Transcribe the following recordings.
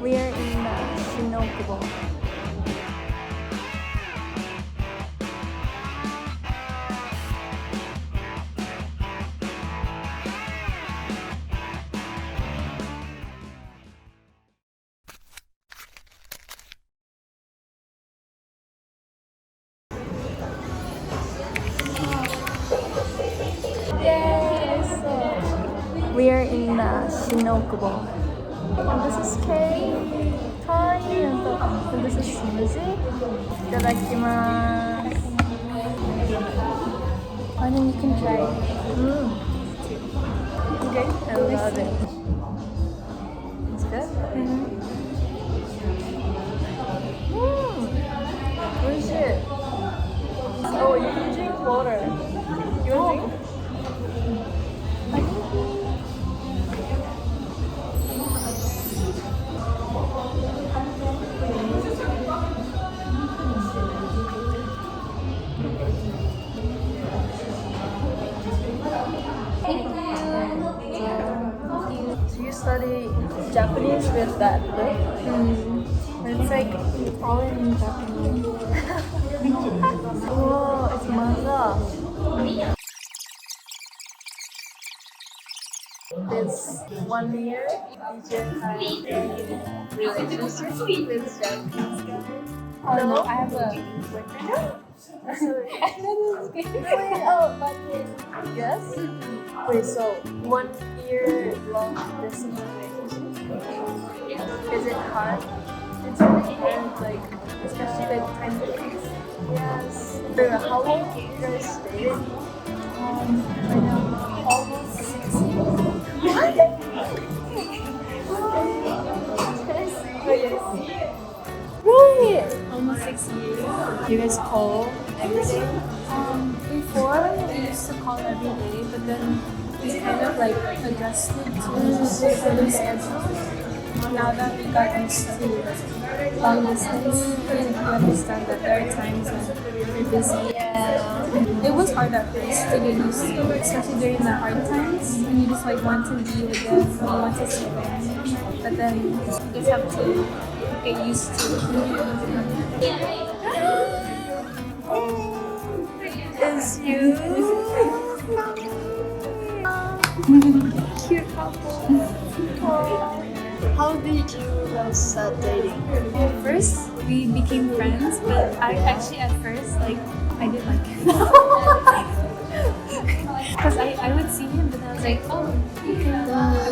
We are in Shinokubo. We are in Shinokubo. And this is Kay, Kai, and this is Suzy. Itadakimasu. And then you can try. Okay, I love it. It's good? What is it? Oh, you can drink water. You want to drink? So you study Japanese with that book? It's like all in Japanese. Oh, it's manga. This 1 year teacher had a relationship with Japanese guy. No, I have a boyfriend. Yes? Wait, so 1 year long distance relationship? Is it hard? It's really hard, like, especially like time difference. Yes. For how long did you guys stay? Almost 6 years. What? Really? Almost 6 years. You guys call every day? Before we used to call every day, but then we kind of like adjusted to the schedule. Now that we got used to long distance, we understand that there are times when we're busy. Yeah. It was hard at first to get used to, especially during the hard times when you just like want to be with them, you want to see them. But then you just have to get used to it. It's you. Cute couple. How did you guys start dating? First, we became friends, but I actually at first, like, I didn't like him. Because I would see him, but I was like, oh,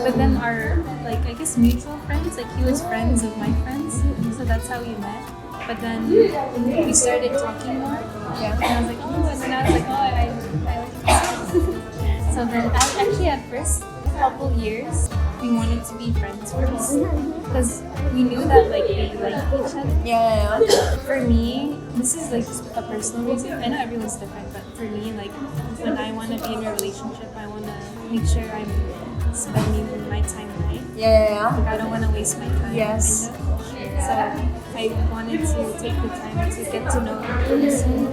but then our, like, I guess mutual friends, like, he was friends of my friends, so that's how we met. But then we started talking more, and I was like, oh, and then I was like, oh, I like him. So then, actually at first, couple years, we wanted to be friends first because we knew that like we liked each other. Yeah. For me, this is like a personal reason. I know everyone's different, but for me, like when I want to be in a relationship, I want to make sure I'm spending my time right. Yeah. Like I don't want to waste my time. Yes. Kind of. So I wanted to take the time to get to know the person.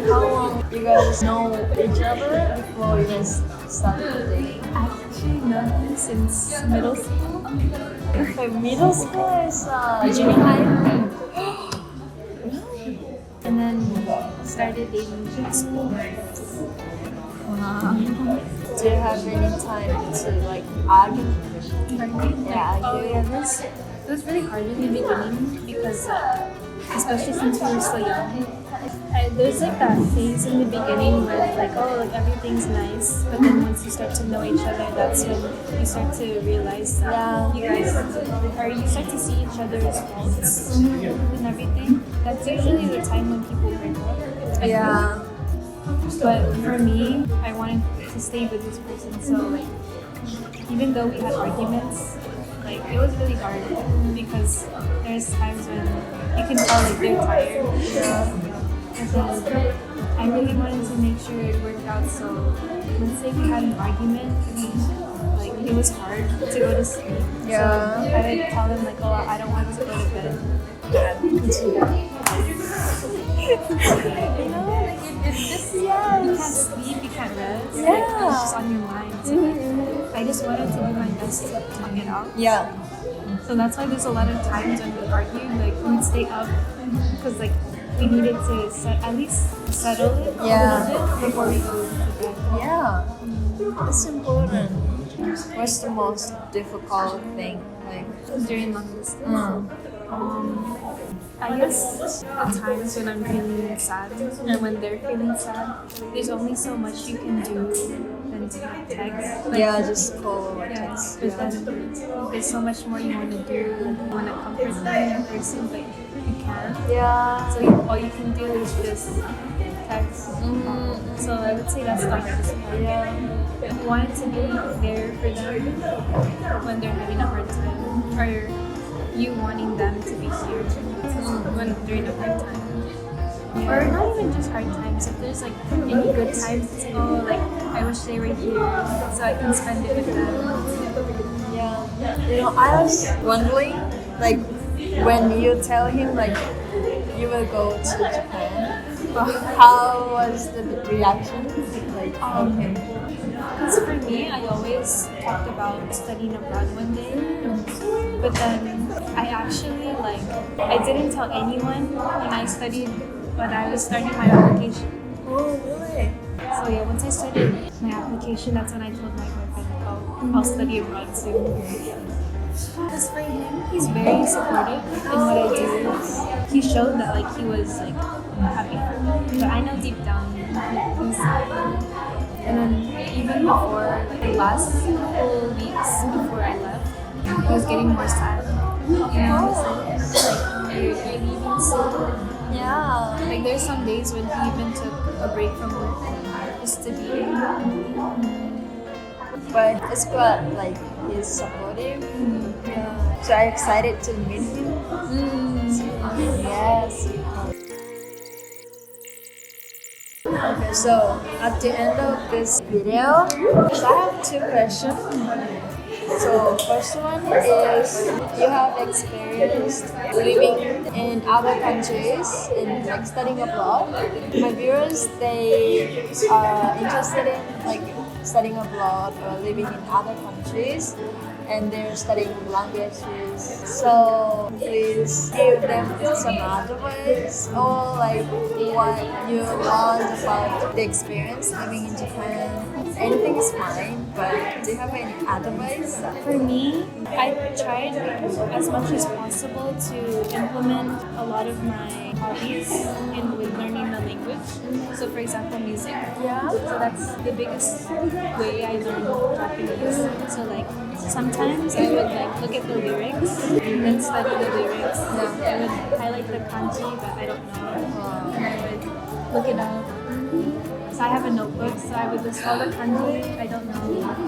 How long you guys know each other before you guys started dating? I've actually known him since middle school. Middle school is junior high. And then started dating in school. Wow. Do you have any time to like argue? Yeah, Oh yeah, it was really hard in the beginning because especially since we were so young. There's like that phase in the beginning where like, oh, like everything's nice, but then once you start to know each other, that's when you start to realize that you guys, or you start to see each other's faults and everything. That's usually the time when people break up. Yeah. But for me, I wanted to stay with this person, so like, even though we had arguments, like it was really hard because there's times when you can tell like they're tired. And then I really wanted to make sure it worked out. So let's say we had an argument, like it was hard to go to sleep. Yeah. So I would tell them like, oh, I don't want to go to bed. You know, like it's just You can't sleep, you can't rest. Yeah. Like, it's just on your mind. So I just wanted to do my best to talk it out. Yeah. So that's why there's a lot of times when we argued, like we would stay up because like we needed to at least settle it a little bit before we go to bed. Yeah, it's important. What's the most difficult thing? Like During long distance. I guess at times when I'm feeling sad and when they're feeling sad, there's only so much you can do than to text. Like, just call or yeah, text. but then there's so much more you want to do. You want to comfort them in person, but you can't. Yeah. So all you can do is just text. So I would say that's the hardest part. Yeah. You want to be there for them when they're having a hard time, or you wanting them to be here when during a hard time. Or not even just hard times, if there's like any good times, it's like I wish they were here so I can spend it with them. Yeah. I was wondering, like, when you tell him, like, you will go to Japan, how was the reaction? Like, okay. Because for me, I always talked about studying abroad one day, but then I actually I didn't tell anyone when I was starting my application. Oh, really? So yeah, once I started my application, that's when I told my boyfriend, I'll study abroad soon. Because for him, he's very supportive in what I do. He showed that he was happy for me, but I know deep down he's sad. And then even before the last couple weeks before I left, he was getting more sad. And he was you're leaving soon. Yeah. There's some days when he even took a break from work just to be here. But it's good, he's supportive. Yeah. So I'm excited to meet him. Yes. Okay, so at the end of this video, I have two questions. So first one is, you have experienced living in other countries and studying abroad. My viewers, they are interested in studying abroad or living in other countries, and they're studying languages. So please give them some advice or what you learned about the experience living in Japan. Anything is fine, but do you have any advice? For me, I tried as much as possible to implement a lot of my hobbies with learning the language. So for example, music. Yeah. So that's the biggest way I learned Japanese. So sometimes I would look at the lyrics and study the lyrics. I would highlight the kanji that I don't know. And I would look it up. So I have a notebook, so I would list all the kanji I don't know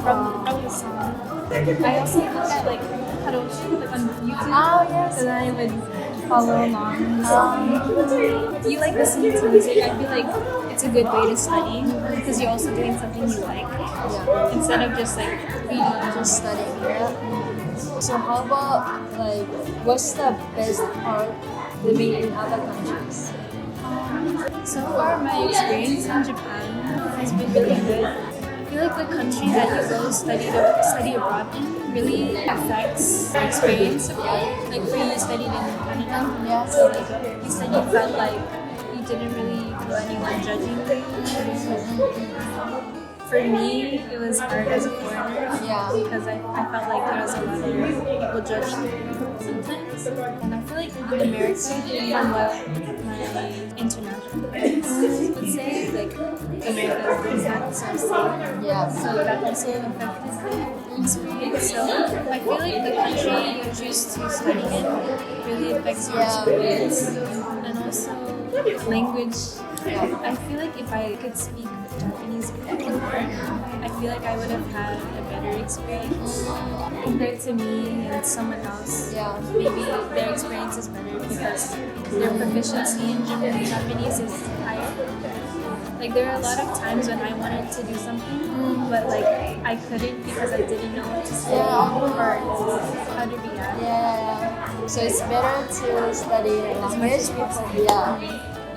from the song. I also look at haroshi on YouTube. Oh, yes. So then I would follow along the song. If you listening to music, I feel it's a good way to study because you're also doing something you like instead of just reading. Just studying. Yeah. So how about what's the best part living in other countries? So far, my experience in Japan has been really good. I feel the country that you go study abroad in really affects the experience abroad. For you, you studied in Canada, so you studied felt you didn't really feel anyone judging you. For me, it was hard as a foreigner because I felt there was a lot of people judging me sometimes. And I feel in America, from what my international friends would say, America is not so safe. Yeah. So that also affected the experience. So I feel the country you choose to study in really affects your experience. And also language. I feel if I could speak Japanese more, I feel I would have had a better experience compared to me and someone else. Maybe their experience is better because their proficiency in Japanese is higher. There are a lot of times when I wanted to do something, but I couldn't because I didn't know what to say or how to react. So it's better to study language because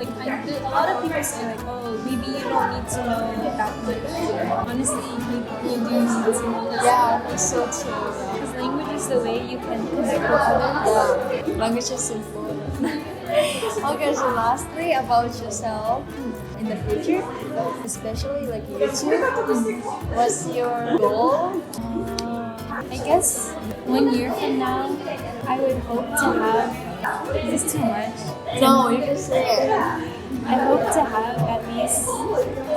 a lot of people say oh, maybe you don't need to know that much. Honestly, you do need to know this. Yeah, that's so true. Because language is is the way you can connect with others. Yeah, language is important. Okay, so lastly, about yourself in the future, especially like YouTube, what's your goal? I guess 1 year from now, I would hope to have. Is this too much? No, you can say it. I hope to have at least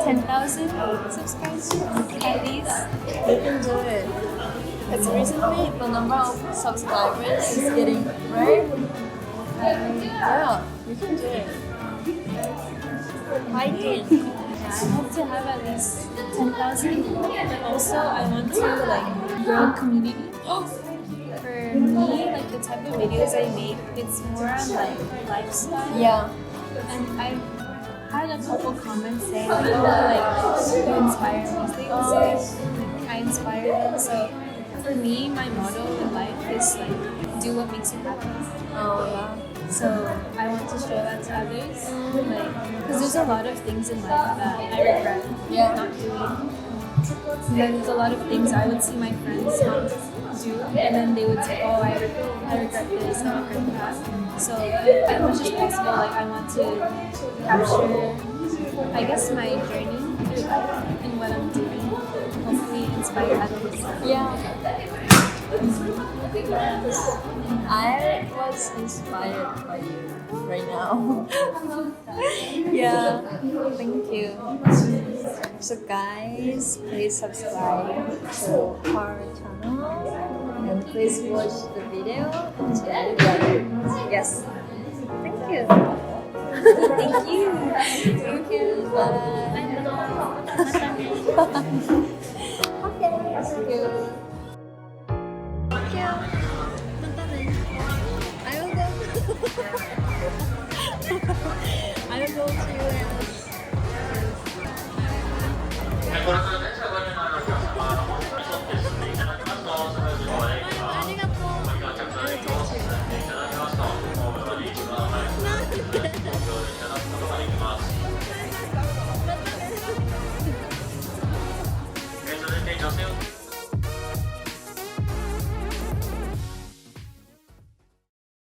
10,000 subscribers. At least. You can do it. Because recently the number of subscribers is getting right. Yeah, you can do it. I did. I hope to have at least 10,000, but also I want to like grow a community. For me, like the type of videos I make, it's more on like lifestyle. Yeah. And I had a couple comments saying like, oh, like you inspire me. They would say I inspire them. So for me, my motto in life is like do what makes you happy. Oh yeah. So I want to show that to others, like because there's a lot of things in life that I regret not doing. And then there's a lot of things I would see my friends not do, and then they would say, "Oh, I regret this, I regret that." So as much as possible, like I want to capture, I guess, my journey through life and what I'm doing. Hopefully, inspire others. Yeah. I was inspired by you right now. Yeah, thank you. So guys, please subscribe to our channel and please watch the video until the end. Yes. Thank you. Thank you. Thank you. Bye. Okay. Thank you. I will go to US. これから電車ご利用のお客様、沿って進んでいただきますと、スムーズにご礼がお着座席を進んでいただきますと、ホームまで一番早くご乗車いただくことができます。続いて女性